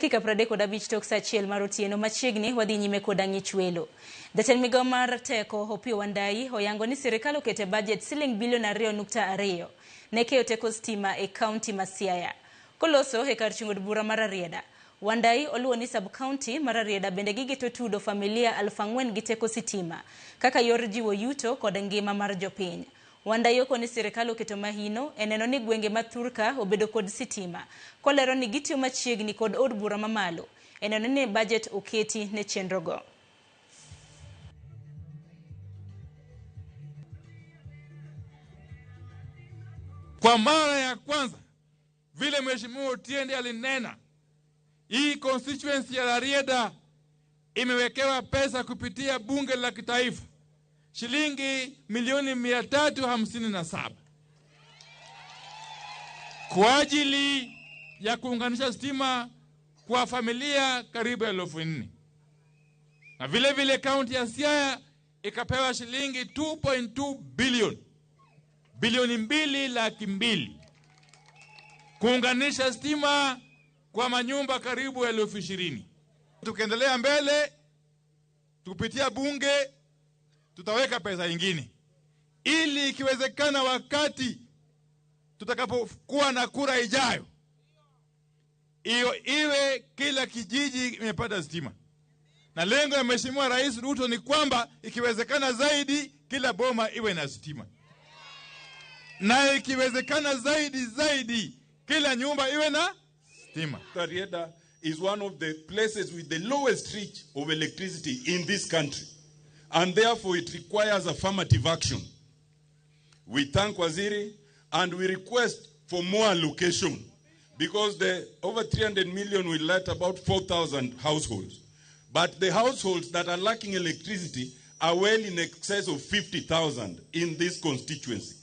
Dakika 35 tok saa achiel mar otieno machiegni wadhi nyime koda ng'ich welo. Jatend migao mar teko Opiyo Wandayi oyango ni sirkal okete budget siling bilion 2.2 ne keyo teko stima e kaunti ma Siaya. Koloso e kar chungo od bura mar Rarieda. Wandayi oluwo ni sub-county mar Rarieda bende gigito tudo familia 4,000 gi teko sitima kaka yor jiwo yuto kod ngima mar jopiny. Wandayi oko ni sirkal oketo mahino e neno ni gwenge ma Thurka obedo kod sitima, kolero ni gitiyo machiegni kod od bura mamalo e neno ni budget oketi ne chenrogo. Kwa mara ya kwanza vile Mheshimiwa Otiende alinena, hii constituency ya Rarieda imewekewa pesa kupitia bunge la kitaifa shilingi milioni 357 kwa ajili ya kuunganisha stima kwa familia karibu 4,000. Na vile vile kaunti ya Siaya ikapewa shilingi 2.2 bilioni 2,200,000 kuunganisha stima kwa manyumba karibu 20,000. Tukiendelea mbele tukupitia bunge tutaweka pesa nyingine ili ikiwezekana wakati tutakapokuwa na kura ijayo iwe kila kijiji imepata stima. Na lengo ya Mheshimiwa Rais Ruto ni kwamba ikiwezekana zaidi kila boma iwe na stima. Na ikiwezekana zaidi kila nyumba iwe na stima. Rarieda is one of the places with the lowest reach of electricity in this country, and therefore it requires affirmative action. We thank Waziri and we request for more allocation because the over 300 million will let about 4,000 households. But the households that are lacking electricity are well in excess of 50,000 in this constituency.